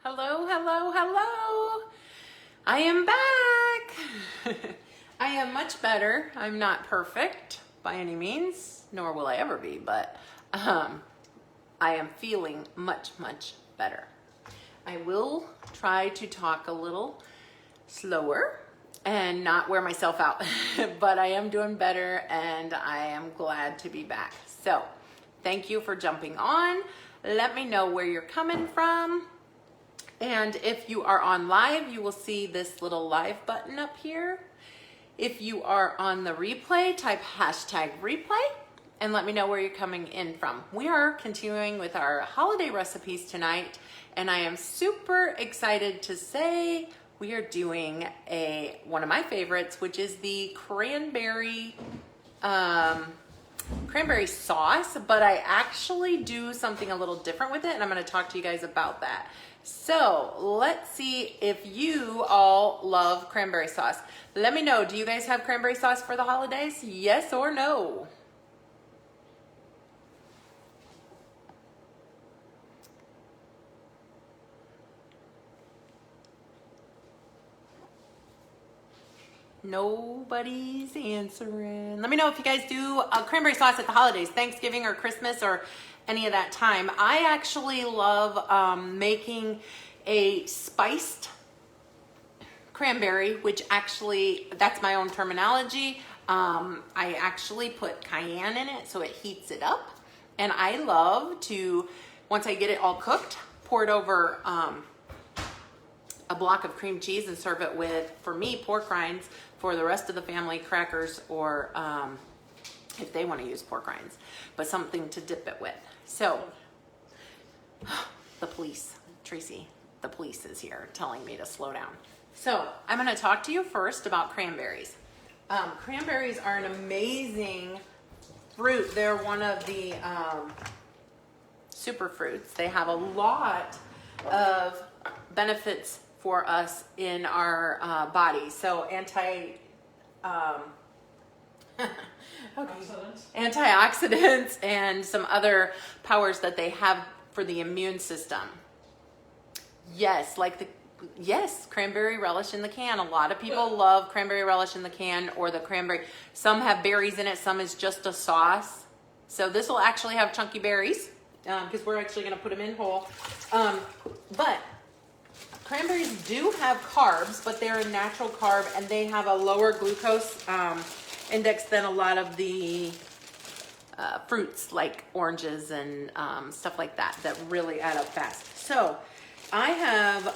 Hello, hello, hello. I am back. I am much better. I'm not perfect by any means, nor will I ever be, but I am feeling much, much better. I will try to talk a little slower and not wear myself out, but I am doing better and I am glad to be back. So thank you for jumping on. Let me know where you're coming from. And if you are on live, you will see this little live button up here. If you are on the replay, type #replay and let me know where you're coming in from. We are continuing with our holiday recipes tonight, and I am super excited to say we are doing one of my favorites, which is the cranberry sauce, but I actually do something a little different with it, and I'm going to talk to you guys about that. So let's see if you all love cranberry sauce. Let me know, do you guys have cranberry sauce for the holidays? Yes or no? Nobody's answering. Let me know if you guys do cranberry sauce at the holidays, Thanksgiving or Christmas or any of that time. I actually love making a spiced cranberry, which actually, that's my own terminology. I actually put cayenne in it so it heats it up. And I love to, once I get it all cooked, pour it over a block of cream cheese and serve it with, for me, pork rinds, for the rest of the family, crackers, or if they want to use pork rinds, but something to dip it with. So, the police, Tracy, the police is here telling me to slow down. So, I'm going to talk to you first about cranberries. Cranberries are an amazing fruit. They're one of the super fruits. They have a lot of benefits for us in our body. So antioxidants and some other powers that they have for the immune system. Yes, cranberry relish in the can. A lot of people love cranberry relish in the can, or the cranberry. Some have berries in it, some is just a sauce. So this will actually have chunky berries because we're actually going to put them in whole. But cranberries do have carbs, but they're a natural carb, and they have a lower glucose index than a lot of the fruits like oranges and stuff like that really add up fast. So I have,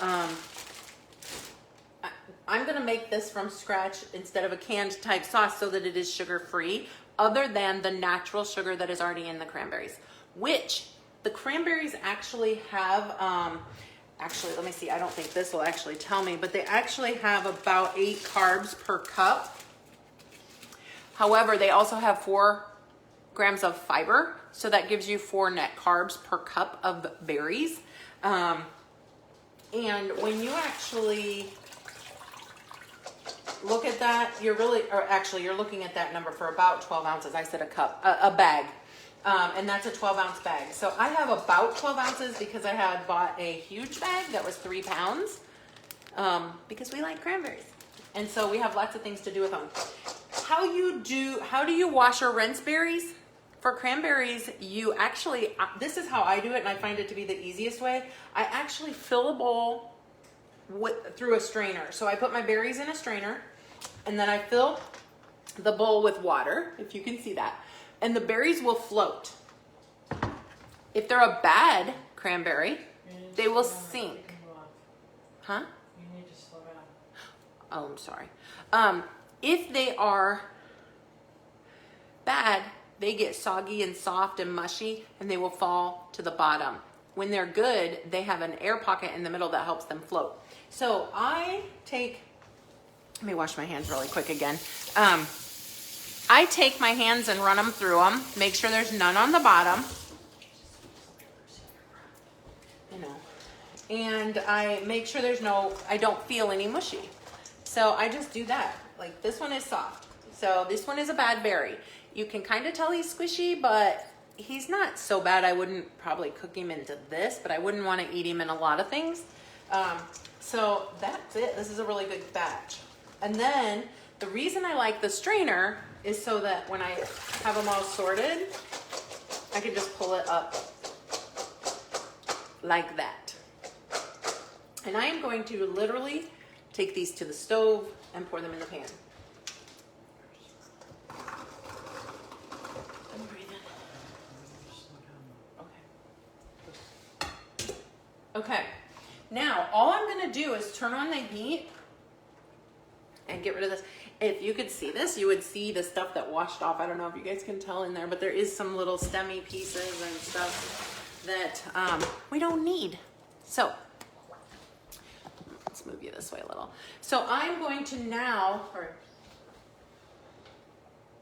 I'm going to make this from scratch instead of a canned type sauce so that it is sugar-free, other than the natural sugar that is already in the cranberries, which the cranberries actually have, actually, let me see, I don't think this will actually tell me, but they actually have about 8 carbs per cup. However, they also have 4 grams of fiber, so that gives you 4 net carbs per cup of berries. And when you actually look at that, you're looking at that number for about 12 ounces. I said a cup, a bag. And that's a 12-ounce bag. So I have about 12 ounces because I had bought a huge bag that was 3 pounds because we like cranberries. And so we have lots of things to do with them. How do you wash or rinse berries? For cranberries, you actually, this is how I do it, and I find it to be the easiest way. I actually fill a bowl through a strainer. So I put my berries in a strainer, and then I fill the bowl with water, if you can see that. And the berries will float. If they're a bad cranberry, they will sink. Huh? You need to slow down. Oh, I'm sorry. If they are bad, they get soggy and soft and mushy, and they will fall to the bottom. When they're good, they have an air pocket in the middle that helps them float. So let me wash my hands really quick again. I take my hands and run them through them, make sure there's none on the bottom. And I make sure I don't feel any mushy. So I just do that. Like, this one is soft. So this one is a bad berry. You can kind of tell he's squishy, but he's not so bad. I wouldn't probably cook him into this, but I wouldn't want to eat him in a lot of things. So that's it. This is a really good batch. And then the reason I like the strainer is so that when I have them all sorted, I can just pull it up like that. And I am going to literally take these to the stove and pour them in the pan. I'm breathing. Okay. Okay. Now, all I'm going to do is turn on the heat and get rid of this. If you could see this, you would see the stuff that washed off. I don't know if you guys can tell in there, but there is some little stemmy pieces and stuff that we don't need. So, let's move you this way a little. So I'm going to now,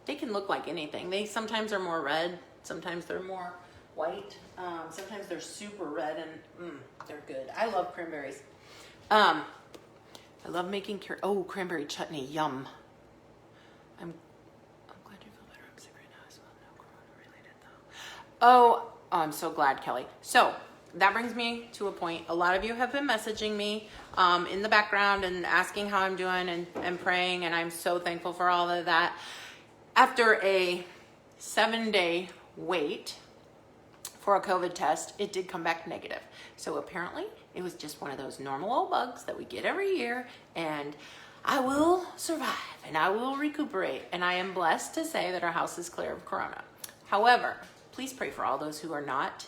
they can look like anything. They sometimes are more red, sometimes they're more white, sometimes they're super red and they're good. I love cranberries. I love making cranberry chutney, yum. I'm glad you feel better. I'm sick right now as well. No corona related though. Oh, I'm so glad, Kelly. So that brings me to a point. A lot of you have been messaging me in the background and asking how I'm doing and praying, and I'm so thankful for all of that. After a 7-day wait for a COVID test, it did come back negative. So apparently it was just one of those normal old bugs that we get every year, and I will survive and I will recuperate. And I am blessed to say that our house is clear of corona. However, please pray for all those who are not.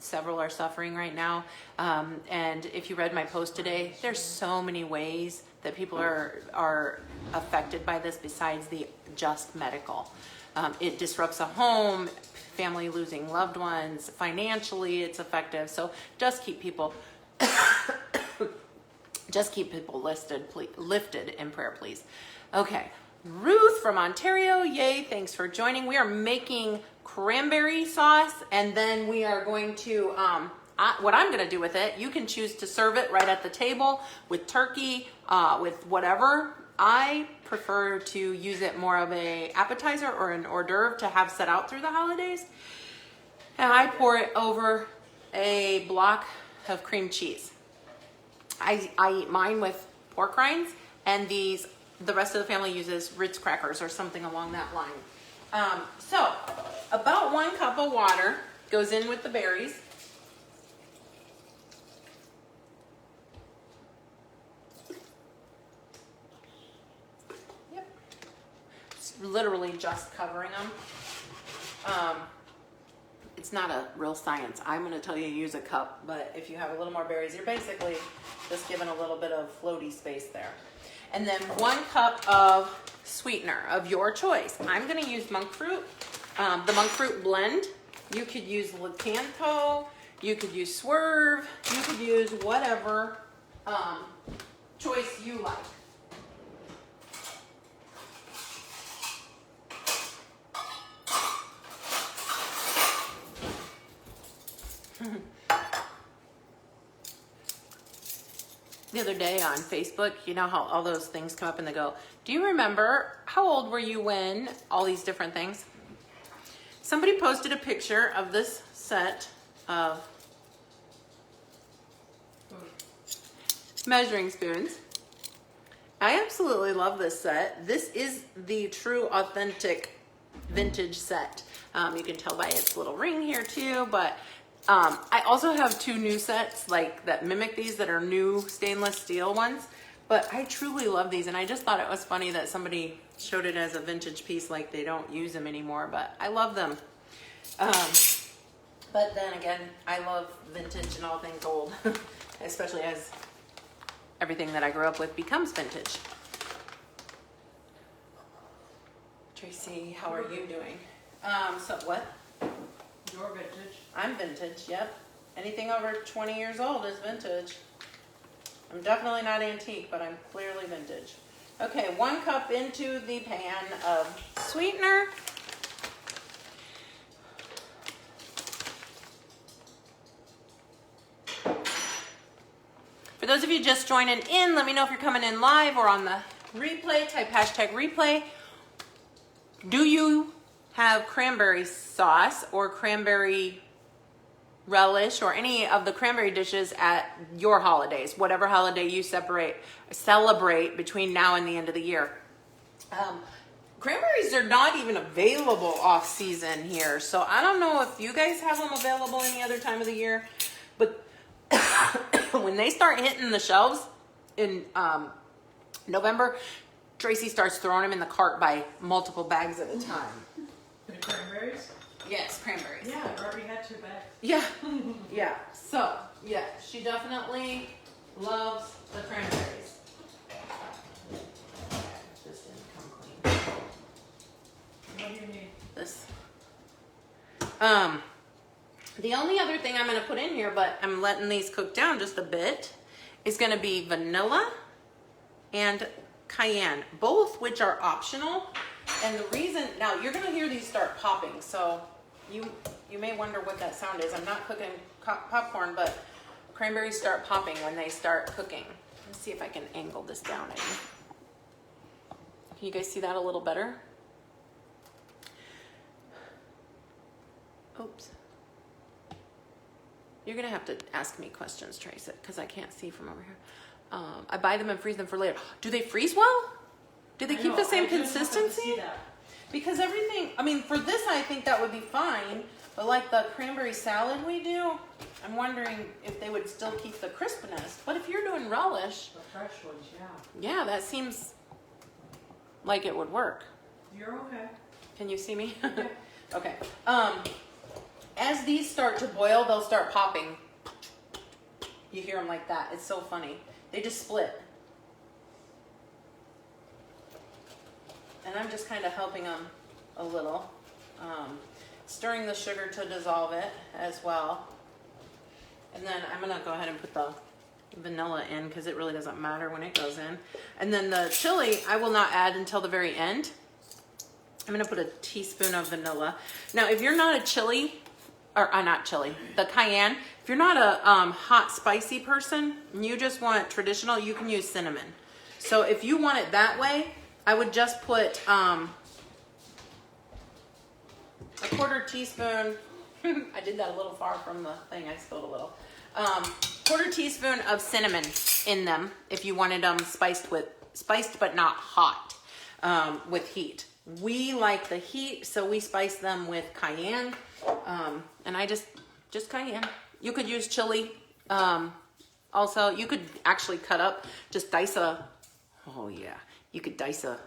Several are suffering right now. And if you read my post today, there's so many ways that people are affected by this besides the just medical. It disrupts a home, family losing loved ones, financially it's effective. So just keep people lifted in prayer, please. Okay, Ruth from Ontario, yay, thanks for joining. We are making cranberry sauce, and then we are going to, what I'm gonna do with it, you can choose to serve it right at the table with turkey, with whatever. I prefer to use it more of a appetizer or an hors d'oeuvre to have set out through the holidays. And I pour it over a block of cream cheese. I eat mine with pork rinds, and the rest of the family uses Ritz crackers or something along that line. So about 1 cup of water goes in with the berries. Yep. It's literally just covering them. It's not a real science. I'm going to tell you to use a cup, but if you have a little more berries, you're basically just giving a little bit of floaty space there. And then 1 cup of sweetener of your choice. I'm going to use monk fruit, the monk fruit blend. You could use Lacanto, you could use Swerve, you could use whatever choice you like. The other day on Facebook, you know how all those things come up and they go, do you remember how old were you when all these different things? Somebody posted a picture of this set of measuring spoons. I absolutely love this set. This is the true authentic vintage set. You can tell by its little ring here too, but I also have 2 new sets like that mimic these that are new stainless steel ones, but I truly love these, and I just thought it was funny that somebody showed it as a vintage piece like they don't use them anymore, but I love them. But then again, I love vintage and all things old, especially as everything that I grew up with becomes vintage. Tracy, how are you doing? So what? You're vintage. I'm vintage, yep. Anything over 20 years old is vintage. I'm definitely not antique, but I'm clearly vintage. Okay, 1 cup into the pan of sweetener. For those of you just joining in, let me know if you're coming in live or on the replay. Type #replay. Do you have cranberry sauce or cranberry relish or any of the cranberry dishes at your holidays, whatever holiday you celebrate between now and the end of the year. Cranberries are not even available off season here, so I don't know if you guys have them available any other time of the year, but when they start hitting the shelves in November, Tracy starts throwing them in the cart by multiple bags at a time. The cranberries? Yes, cranberries. Yeah, I've already had 2 bags. Yeah, yeah. So, yeah, she definitely loves the cranberries. This didn't come clean. What do you need? This. The only other thing I'm going to put in here, but I'm letting these cook down just a bit, is going to be vanilla and cayenne, both which are optional. And the reason, now you're going to hear these start popping, so you may wonder what that sound is. I'm not cooking popcorn, but cranberries start popping when they start cooking. Let's see if I can angle this down any. Can you guys see that a little better? Oops. You're gonna have to ask me questions, Tracy, because I can't see from over here. I buy them and freeze them for later. Do they freeze well? Do they keep the same consistency? Because everything, I mean, for this, I think that would be fine. But like the cranberry salad we do, I'm wondering if they would still keep the crispness. But if you're doing relish, The fresh ones, yeah. yeah, that seems like it would work. You're okay. Can you see me? Yeah. Okay. As these start to boil, they'll start popping. You hear them like that. It's so funny. They just split. And I'm just kind of helping them a little. Stirring the sugar to dissolve it as well. And then I'm going to go ahead and put the vanilla in because it really doesn't matter when it goes in. And then the chili, I will not add until the very end. I'm going to put a teaspoon of vanilla. Now, if you're not a chili, or not chili, the cayenne, if you're not a hot, spicy person, and you just want traditional, you can use cinnamon. So if you want it that way, I would just put a 1/4 teaspoon. I did that a little far from the thing. I spilled a little. 1/4 teaspoon of cinnamon in them if you wanted them spiced but not hot with heat. We like the heat, so we spice them with cayenne. And I just cayenne. You could use chili. Also, you could actually cut up, just dice you could dice a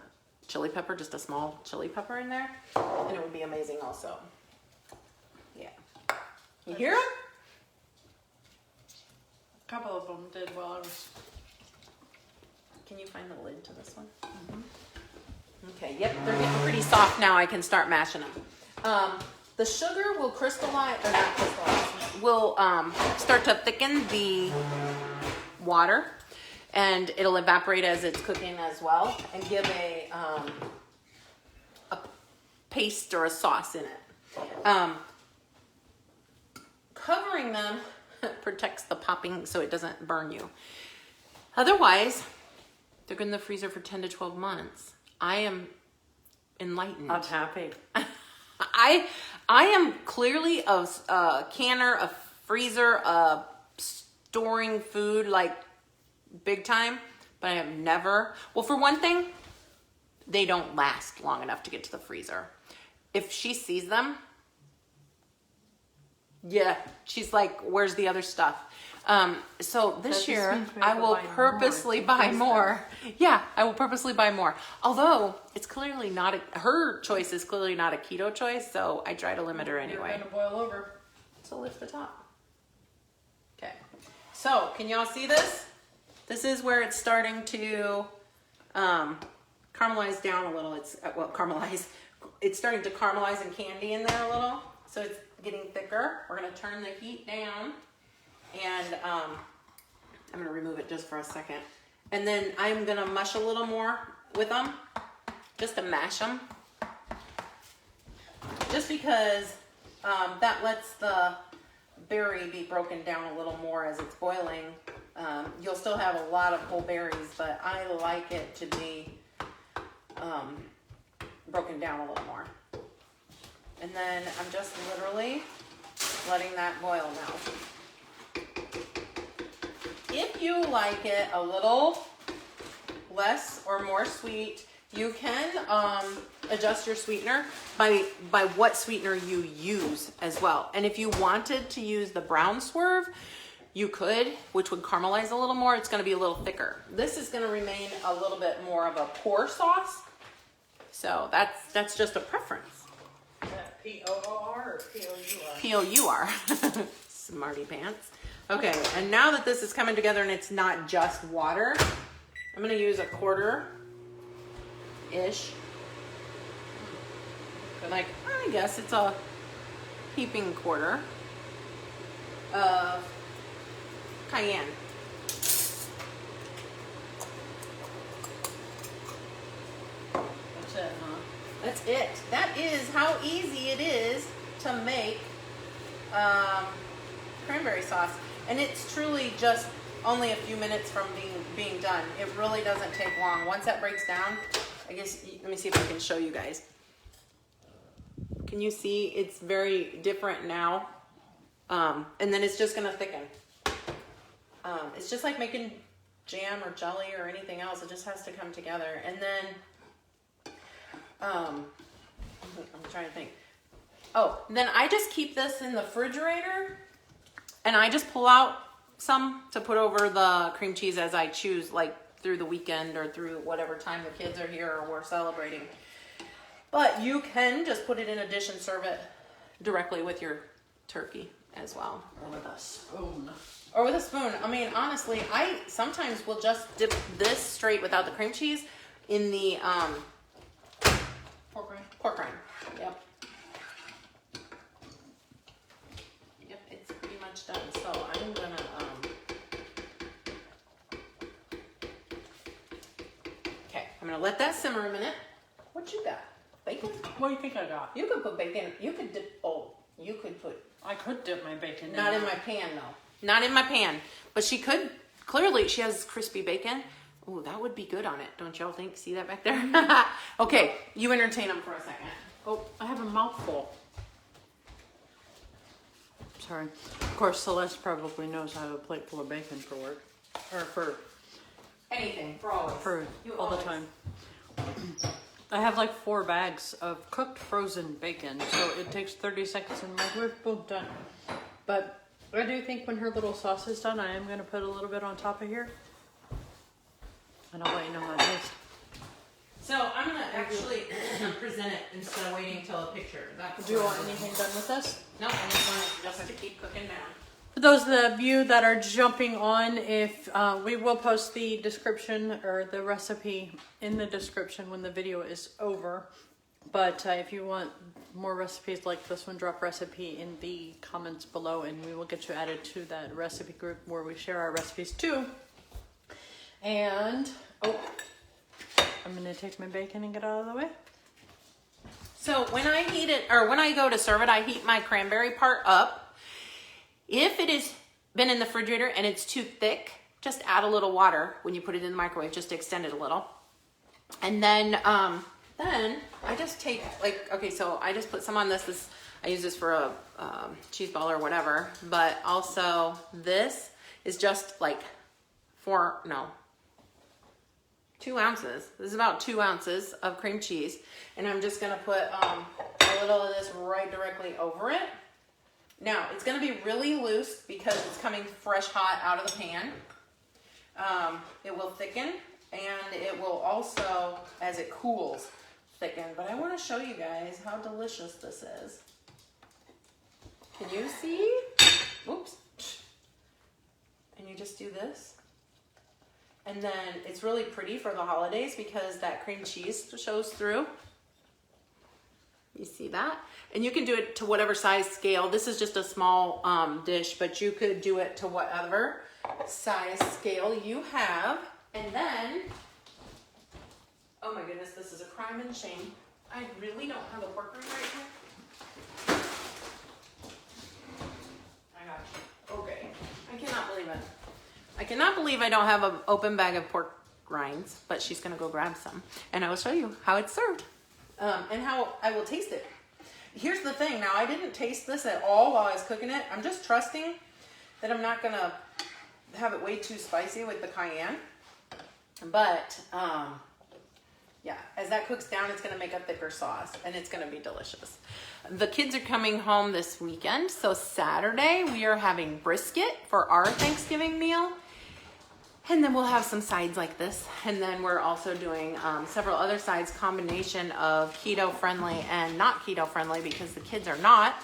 chili pepper, just a small chili pepper in there, and it would be amazing also. Yeah. You hear them? A couple of them did while I was... Can you find the lid to this one? Mm-hmm. Okay, yep, they're getting pretty soft now. I can start mashing them. The sugar will crystallize, or not crystallize, will start to thicken the water, and it'll evaporate as it's cooking as well, and give a paste or a sauce in it. Covering them protects the popping so it doesn't burn you. Otherwise, they're in the freezer for 10 to 12 months. I am enlightened. I'm happy. I am clearly a canner, a freezer, storing food like big time, but I have never. Well, for one thing, they don't last long enough to get to the freezer. If she sees them, yeah, she's like, "Where's the other stuff?" So this year I will purposely buy more. Yeah, I will purposely buy more. Although it's clearly not her choice is clearly not a keto choice, so I try to limit her anyway. You're gonna boil over. So lift the top. Okay. So can y'all see this? This is where it's starting to caramelize down a little. It's caramelize. It's starting to caramelize and candy in there a little. So it's getting thicker. We're gonna turn the heat down. And I'm going to remove it just for a second. And then I'm going to mush a little more with them, just to mash them. Just because that lets the berry be broken down a little more as it's boiling. You'll still have a lot of whole berries, but I like it to be broken down a little more. And then I'm just literally letting that boil now. If you like it a little less or more sweet, you can adjust your sweetener by what sweetener you use as well. And if you wanted to use the brown swerve, you could, which would caramelize a little more. It's going to be a little thicker. This is going to remain a little bit more of a pour sauce. So that's just a preference. Is that P-O-O-R or P-O-U-R? P-O-U-R. Smarty pants. Okay, and now that this is coming together and it's not just water, I'm going to use a quarter-ish. Like, I guess it's a heaping quarter of Cayenne. That's it, huh? That's it. That is how easy it is to make cranberry sauce. And it's truly just only a few minutes from being done. It really doesn't take long. Once that breaks down, I guess, let me see if I can show you guys. Can you see it's very different now? And then it's just gonna thicken. It's just like making jam or jelly or anything else. It just has to come together. And then, I'm trying to think. Oh, then I just keep this in the refrigerator and I just pull out some to put over the cream cheese as I choose, like through the weekend or through whatever time the kids are here or we're celebrating. But you can just put it in a dish and serve it directly with your turkey as well. Or with a spoon. Or with a spoon. I mean, honestly, I sometimes will just dip this straight without the cream cheese in the Pork rind. pork rind. Yep. Yep, it's pretty much done. So I'm gonna okay, I'm gonna let that simmer a minute. What you got? Bacon? What do you think I got? You could put bacon. You could dip. Oh, you could put. I could dip my bacon Not in my pan though. Not in my pan. But she could. Clearly, she has crispy bacon. Oh, that would be good on it. Don't y'all think? See that back there? Okay, you entertain them for a second. Oh, I have a mouthful. Sorry. Of course, Celeste probably knows I have a plate full of bacon for work. Or for Anything for always. You all the always. time. I have like 4 bags of cooked frozen bacon, so it takes 30 seconds in the microwave, boom, done. But I do think when her little sauce is done, I am going to put a little bit on top of here. And I'll let you know how it tastes. So I'm gonna actually present it instead of waiting until a picture. That's Do you want anything done with this? No, I just want it just to keep cooking down. For those of you that are jumping on, if we will post the description or the recipe in the description when the video is over. But if you want more recipes like this one, drop recipe in the comments below and we will get you added to that recipe group where we share our recipes too. And, oh, I'm gonna take my bacon and get out of the way. So when I heat it, or when I go to serve it, I heat my cranberry part up. If it has been in the refrigerator and it's too thick, just add a little water when you put it in the microwave, just to extend it a little. And then I just take, like, okay, so I just put some on this. I use this for a cheese ball or whatever, but also this is just like 2 ounces. This is about 2 ounces of cream cheese. And I'm just gonna put a little of this right directly over it. Now, it's gonna be really loose because it's coming fresh hot out of the pan. It will thicken and it will also, as it cools, thicken. But I wanna show you guys how delicious this is. Can you see? Oops. And you just do this. And then it's really pretty for the holidays because that cream cheese shows through. You see that? And you can do it to whatever size scale. This is just a small dish, but you could do it to whatever size scale you have. And then, oh my goodness, this is a crime and shame. I really don't have a pork rind right here. I got you. Okay. I cannot believe it. I cannot believe I don't have an open bag of pork rinds, but she's gonna go grab some and I will show you how it's served and how I will taste it. here's the thing. Now, I didn't taste this at all while I was cooking it. I'm just trusting that I'm not gonna have it way too spicy with the cayenne. But, yeah, as that cooks down, it's gonna make a thicker sauce and it's gonna be delicious. The kids are coming home this weekend. So Saturday, we are having brisket for our Thanksgiving meal. And then we'll have some sides like this. And then we're also doing several other sides, combination of keto friendly and not keto friendly because the kids are not.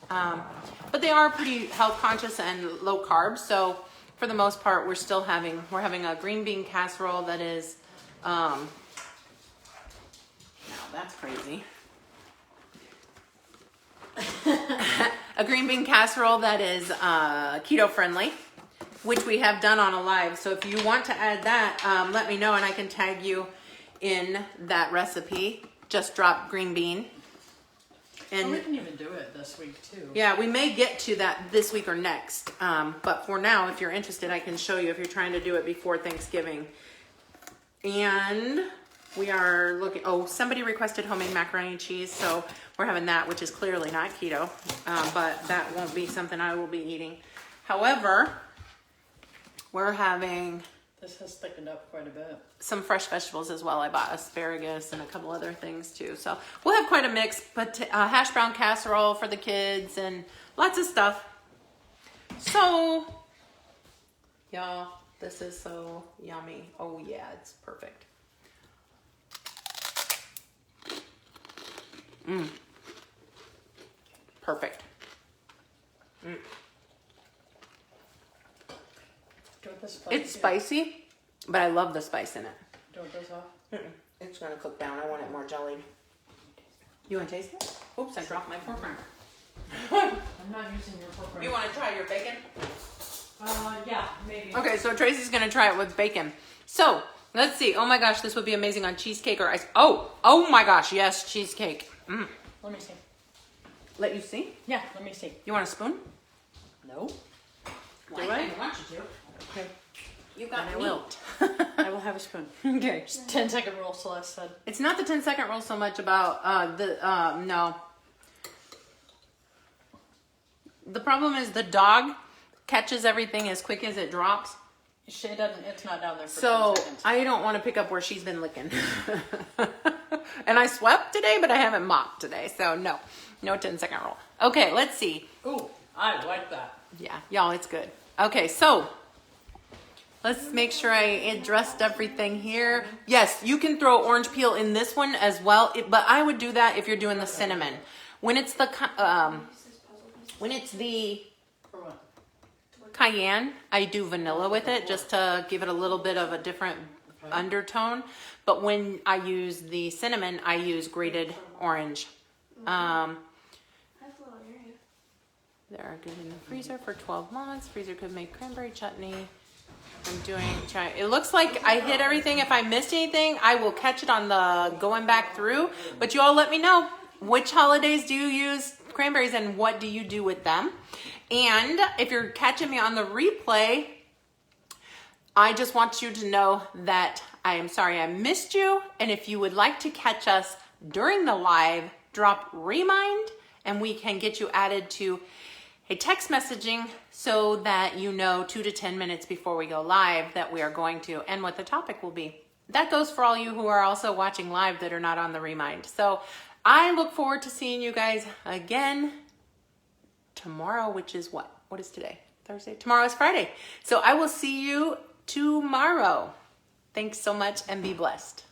But they are pretty health conscious and low carb. So for the most part, we're having a green bean casserole that is, now that's crazy. A green bean casserole that is keto friendly, which we have done on a live. So if you want to add that, let me know and I can tag you in that recipe. Just drop green bean. And we can even do it this week too. yeah, we may get to that this week or next. But for now, if you're interested, I can show you if you're trying to do it before Thanksgiving. And we are looking, oh, somebody requested homemade macaroni and cheese. So we're having that, which is clearly not keto. But that won't be something I will be eating. However, we're having this has thickened up quite a bit. Some fresh vegetables as well. I bought asparagus and a couple other things too. So we'll have quite a mix, but hash brown casserole for the kids and lots of stuff. So, y'all, this is so yummy. Oh yeah, it's perfect. Perfect. It's spicy, but I love the spice in it. Do you want this off? It's gonna cook down. I want it more jellied. You want to taste it? Oops, I dropped my fork. I'm not using your fork. You want to try your bacon? Yeah, maybe. Okay, so Tracy's gonna try it with bacon. So let's see. Oh my gosh, this would be amazing on cheesecake or ice. Oh my gosh, yes, cheesecake. Let me see. Let you see? Yeah, let me see. You want a spoon? No. Do I want you to. Okay. You got I meat. will. I will have a spoon. Okay. 10-second rule, Celeste said. It's not the 10-second rule so much about no. The problem is the dog catches everything as quick as it drops. She doesn't. It's not down there for So 10 seconds. I don't want to pick up where she's been licking. And I swept today, but I haven't mopped today. So no 10-second rule. Okay, let's see. Ooh, I like that. Yeah, y'all, it's good. Okay, so let's make sure I addressed everything here. Yes, you can throw orange peel in this one as well, but I would do that if you're doing the cinnamon. When it's the For what? cayenne, I do vanilla with it just to give it a little bit of a different undertone. But when I use the cinnamon, I use grated orange. They're good in the freezer for 12 months. Freezer could make cranberry chutney. It looks like I hit everything. If I missed anything, I will catch it on the going back through. But you all let me know, which holidays do you use cranberries and what do you do with them? And if you're catching me on the replay, I just want you to know that I am sorry I missed you. And if you would like to catch us during the live, drop remind and we can get you added to a text messaging so that you know 2 to 10 minutes before we go live that we are going to and what the topic will be. That goes for all you who are also watching live that are not on the remind. So I look forward to seeing you guys again tomorrow, which is what? What is today? Thursday? Tomorrow is Friday. So I will see you tomorrow. Thanks so much and be blessed.